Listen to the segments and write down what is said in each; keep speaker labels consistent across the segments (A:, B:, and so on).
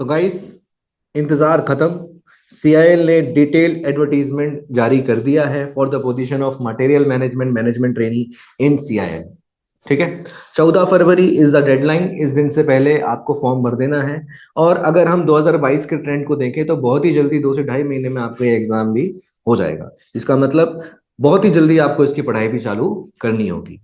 A: तो गाइस, इंतजार खत्म। सीआईएल ने डिटेल एडवर्टीजमेंट जारी कर दिया है for the position of material management management trainee in CIL. ठीक है। 14 फरवरी इज द डेडलाइन। इस दिन से पहले आपको फॉर्म भर देना है। और अगर हम 2022 के ट्रेंड को देखें तो बहुत ही जल्दी 2 से ढाई महीने में आपका ये एग्जाम भी हो जाएगा। इसका मतलब बहुत ही जल्दी आपको इसकी पढ़ाई भी चालू करनी होगी।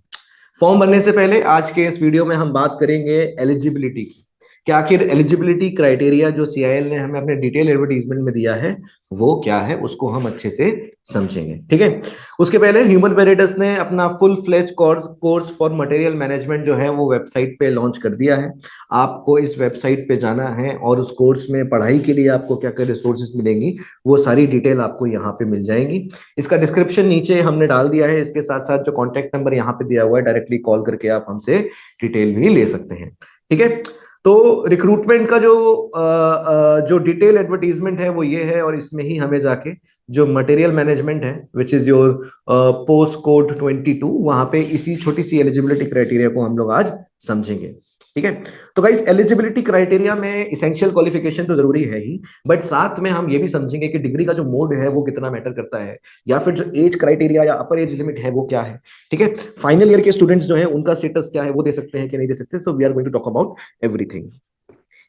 A: फॉर्म भरने से पहले आज के इस वीडियो में हम बात करेंगे एलिजिबिलिटी की। कि आखिर एलिजिबिलिटी क्राइटेरिया जो सीआईएल ने हमें अपने डिटेल एडवर्टीजमेंट में दिया है वो क्या है, उसको हम अच्छे से समझेंगे। ठीक है। उसके पहले ह्यूमन वेरिटस ने अपना full fledged course for material management जो है वो वेबसाइट पे लॉन्च कर दिया है। आपको इस वेबसाइट पे जाना है और उस कोर्स में पढ़ाई के लिए आपको क्या क्या रिसोर्सेज मिलेंगी वो सारी डिटेल आपको यहाँ पे मिल जाएंगी। इसका डिस्क्रिप्शन नीचे हमने डाल दिया है। इसके साथ साथ जो कॉन्टैक्ट नंबर यहाँ पे दिया हुआ है, डायरेक्टली कॉल करके आप हमसे डिटेल भी ले सकते हैं। ठीक है। तो रिक्रूटमेंट का जो डिटेल एडवर्टीजमेंट है वो ये है, और इसमें ही हमें जाके जो मटेरियल मैनेजमेंट है विच इज योर पोस्ट कोड 22, वहां पे इसी छोटी सी एलिजिबिलिटी क्राइटेरिया को हम लोग आज समझेंगे। ठीक है। तो गाइस, एलिजिबिलिटी क्राइटेरिया में इसेंशियल क्वालिफिकेशन तो जरूरी है ही, बट साथ में हम ये भी समझेंगे कि डिग्री का जो मोड है वो कितना मैटर करता है, या फिर जो एज क्राइटेरिया या अपर एज लिमिट है वो क्या है। ठीक है। फाइनल ईयर के स्टूडेंट्स जो है उनका स्टेटस क्या है, वो दे सकते हैं कि नहीं दे सकते। So we are going to talk about everything.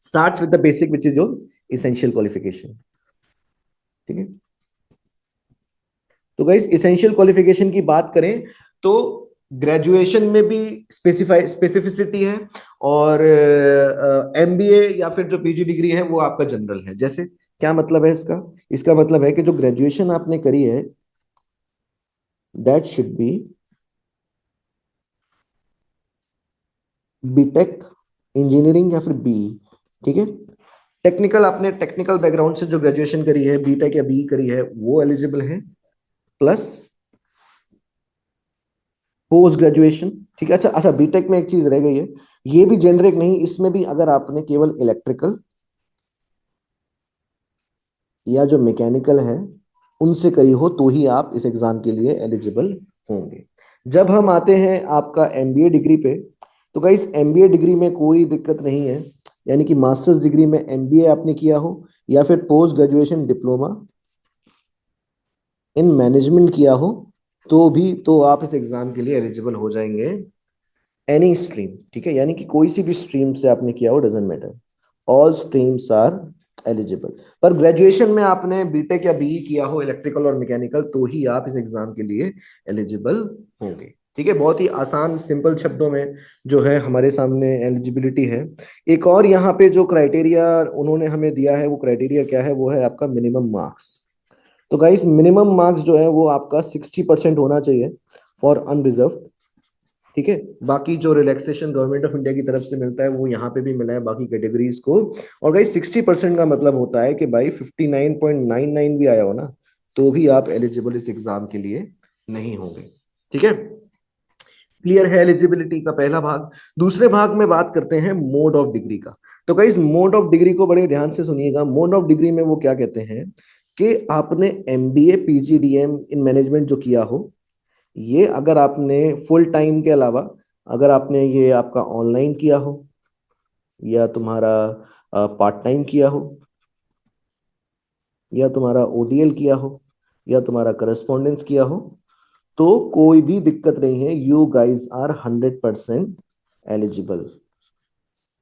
A: Starts with the basic which is your essential qualification. ठीक है। तो गाइस, इसेंशियल क्वालिफिकेशन की बात करें तो ग्रेजुएशन में भी स्पेसिफिसिटी है, और एमबीए या फिर जो पीजी डिग्री है वो आपका जनरल है। जैसे क्या मतलब है इसका? इसका मतलब है कि जो ग्रेजुएशन आपने करी है that should be BTech engineering या फिर बीई। ठीक है। टेक्निकल, आपने टेक्निकल बैकग्राउंड से जो ग्रेजुएशन करी है, बीटेक या बीई करी है, वो एलिजिबल है। Plus post graduation. ठीक है। अच्छा अच्छा, बीटेक में एक चीज रह गई है, ये भी जेनरिक नहीं, इसमें भी अगर आपने केवल इलेक्ट्रिकल या जो मैकेनिकल है उनसे करी हो तो ही आप इस एग्जाम के लिए एलिजिबल होंगे। जब हम आते हैं आपका एमबीए डिग्री पे, तो गाइस एमबीए डिग्री में कोई दिक्कत नहीं है। यानी कि मास्टर्स डिग्री में एमबीए आपने किया हो या फिर post graduation diploma in management किया हो, तो भी तो आप इस एग्जाम के लिए एलिजिबल हो जाएंगे। Any stream. ठीक है। यानी कि कोई सी भी स्ट्रीम से आपने किया हो, doesn't matter, all streams are eligible. पर ग्रेजुएशन में आपने बीटेक या बीई किया हो इलेक्ट्रिकल और मैकेनिकल, तो ही आप इस एग्जाम के लिए एलिजिबल होंगे। ठीक है। बहुत ही आसान सिंपल शब्दों में जो है हमारे सामने एलिजिबिलिटी है। एक और यहाँ पे जो क्राइटेरिया उन्होंने हमें दिया है, वो क्राइटेरिया क्या है? वो है आपका मिनिमम मार्क्स। तो गाइस, मिनिमम मार्क्स जो है वो आपका 60% होना चाहिए फॉर अनरिजर्व। ठीक है। बाकी जो रिलैक्सेशन गवर्नमेंट ऑफ इंडिया की तरफ से मिलता है वो यहाँ पे भी मिला है बाकी कैटेगरीज को। और भाई 60% का मतलब होता है कि भाई 59.99 भी आया हो ना, तो भी आप एलिजिबल इस एग्जाम के लिए नहीं होंगे। ठीक है। क्लियर है एलिजिबिलिटी का पहला भाग। दूसरे भाग में बात करते हैं मोड ऑफ डिग्री का। तो गाइस, मोड ऑफ डिग्री को बड़े ध्यान से सुनिएगा। मोड ऑफ डिग्री में वो क्या कहते हैं कि आपने एमबीए पीजीडीएम इन मैनेजमेंट जो किया हो, ये अगर आपने फुल टाइम के अलावा अगर आपने ये आपका ऑनलाइन किया हो, या तुम्हारा पार्ट टाइम किया हो, या तुम्हारा ओडीएल किया हो, या तुम्हारा करस्पॉन्डेंस किया हो, तो कोई भी दिक्कत नहीं है। You guys are 100% eligible.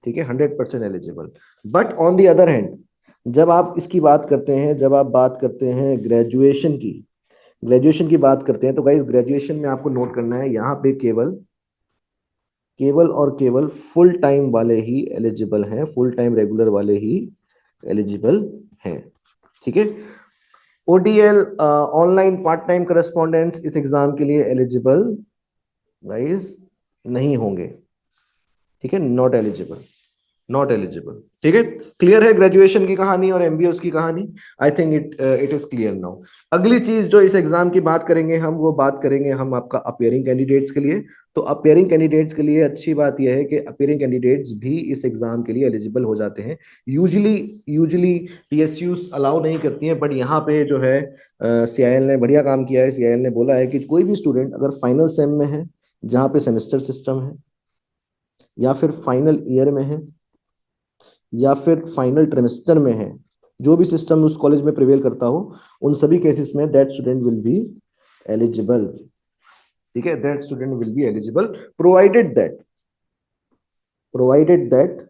A: ठीक है। 100% eligible. But on the other hand, जब आप इसकी बात करते हैं, जब आप बात करते हैं ग्रेजुएशन की बात करते हैं, तो गाइज ग्रेजुएशन में आपको नोट करना है यहाँ पे केवल केवल और केवल फुल टाइम वाले ही एलिजिबल हैं, फुल टाइम रेगुलर वाले ही एलिजिबल हैं। ठीक है। ODL online part time correspondents इस एग्जाम के लिए एलिजिबल गाइस नहीं होंगे। ठीक है। Not eligible, not eligible. ठीक है। क्लियर है ग्रेजुएशन की कहानी और एमबीए की कहानी? I think it is clear now. अगली चीज जो इस एग्जाम की बात करेंगे हम, वो बात करेंगे हम आपका अपियरिंग कैंडिडेट्स के लिए। तो अपियरिंग कैंडिडेट्स के लिए अच्छी बात यह है कि अपियरिंग कैंडिडेट्स भी इस एग्जाम के लिए एलिजिबल हो जाते हैं। यूजली यूजली पीएसयूज अलाउ नहीं करती हैं, बट यहाँ पे जो है सीआईएल ने बढ़िया काम किया है। सीआईएल ने बोला है कि कोई भी स्टूडेंट अगर फाइनल सेम में है, जहाँ पे सेमेस्टर सिस्टम है, या फिर फाइनल ईयर में है, या फिर फाइनल ट्रिमेस्टर में है, जो भी सिस्टम उस कॉलेज में प्रिवेल करता हो, उन सभी केसेस में that student will be eligible. ठीक है, that student will be eligible provided that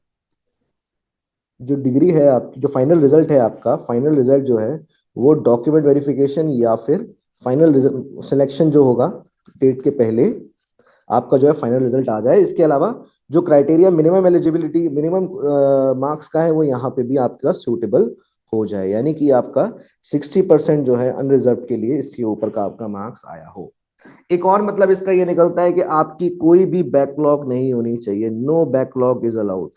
A: जो डिग्री है आपकी, जो फाइनल रिजल्ट है आपका, फाइनल रिजल्ट जो है वो डॉक्यूमेंट वेरिफिकेशन या फिर फाइनल सिलेक्शन जो होगा डेट के पहले आपका जो है फाइनल रिजल्ट आ जाए। इसके अलावा जो criteria minimum eligibility, minimum marks का है, वो यहाँ पे भी आपका सूटेबल हो जाए, यानी कि आपका 60% जो है अनरिजर्व के लिए इसके ऊपर का आपका मार्क्स आया हो। एक और मतलब इसका ये निकलता है कि आपकी कोई भी बैकलॉग नहीं होनी चाहिए, नो बैकलॉग इज अलाउड।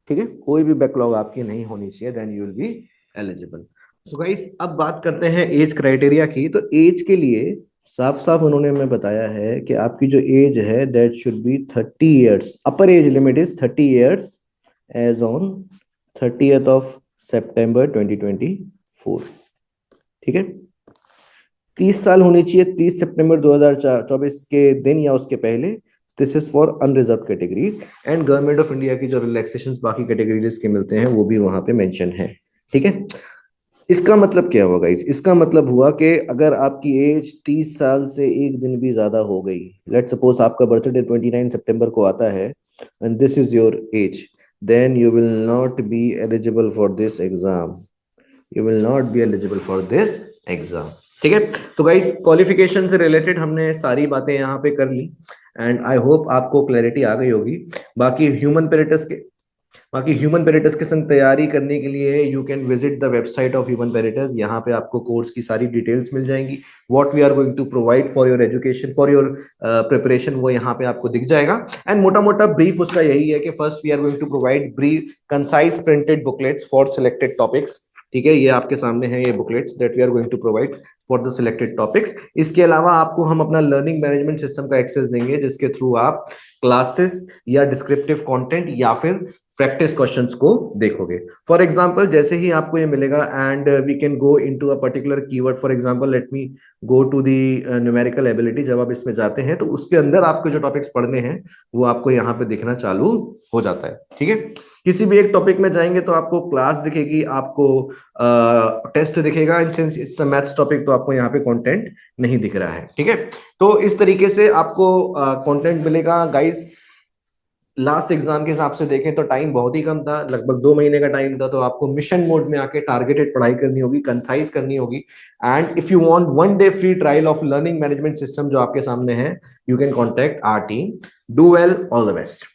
A: ठीक है, कोई भी बैकलॉग आपकी नहीं होनी चाहिए, then you will be eligible. So guys, अब बात करते हैं एज क्राइटेरिया की। तो एज के लिए साफ साफ उन्होंने हमें बताया है कि आपकी जो एज है that should be 30 years, upper age limit is 30 years age on 30th of September 2024। ठीक है, 30 साल होनी चाहिए 30 सितंबर 2024 के दिन या उसके पहले। This is for unreserved categories, and government of India की जो रिलैक्सेशन बाकी कैटेगरीज के मिलते हैं वो भी वहां पे मेंशन है। ठीक है, इसका मतलब क्या हुआ गाइस? इसका मतलब हुआ कि अगर आपकी एज 30 साल से एक दिन भी ज्यादा हो गई, लेट सपोज आपका बर्थडे 29 सितंबर को आता है and this is your age, then you will not be eligible for this exam. You will not be eligible for this exam. ठीक है, तो गाइस क्वालिफिकेशन से रिलेटेड हमने सारी बातें यहाँ पे कर ली, एंड आई होप आपको क्लैरिटी आ गई होगी। बाकी ह्यूमन पेरिटस के बाकी ह्यूमन पेरिटस के संग तैयारी करने के लिए you can visit the website of Human Peritus. यहाँ पे आपको कोर्स की सारी डिटेल्स मिल जाएंगी, what we are going to provide for your education, for your preparation, वो यहाँ पे आपको दिख जाएगा। एंड मोटा मोटा ब्रीफ उसका यही है कि first we are going to provide brief concise printed booklets for selected topics. ठीक है, ये आपके सामने है, ये booklets that we are going to provide for the selected topics. इसके अलावा आपको हम अपना लर्निंग मैनेजमेंट सिस्टम का एक्सेस देंगे, जिसके थ्रू आप क्लासेस या डिस्क्रिप्टिव कंटेंट या फिर प्रैक्टिस क्वेश्चंस को देखोगे। फॉर एग्जांपल, जैसे ही आपको ये मिलेगा and we can go into a particular keyword, for example let me go to the numerical ability. जब आप इसमें जाते हैं तो उसके अंदर आपको जो टॉपिक्स पढ़ने हैं वो आपको यहाँ पे दिखना चालू हो जाता है। ठीक है, किसी भी एक टॉपिक में जाएंगे तो आपको क्लास दिखेगी, आपको टेस्ट दिखेगा, since it's a maths topic तो आपको यहाँ पे कंटेंट नहीं दिख रहा है। ठीक है, तो इस तरीके से आपको कंटेंट मिलेगा गाइस। लास्ट एग्जाम के हिसाब से देखें तो टाइम बहुत ही कम था, लगभग 2 महीने का टाइम था, तो आपको मिशन मोड में आके टारगेटेड पढ़ाई करनी होगी, कंसाइज करनी होगी। And if you want 1 day free trial of learning management system जो आपके सामने है, you can contact our team. Do well, all the best.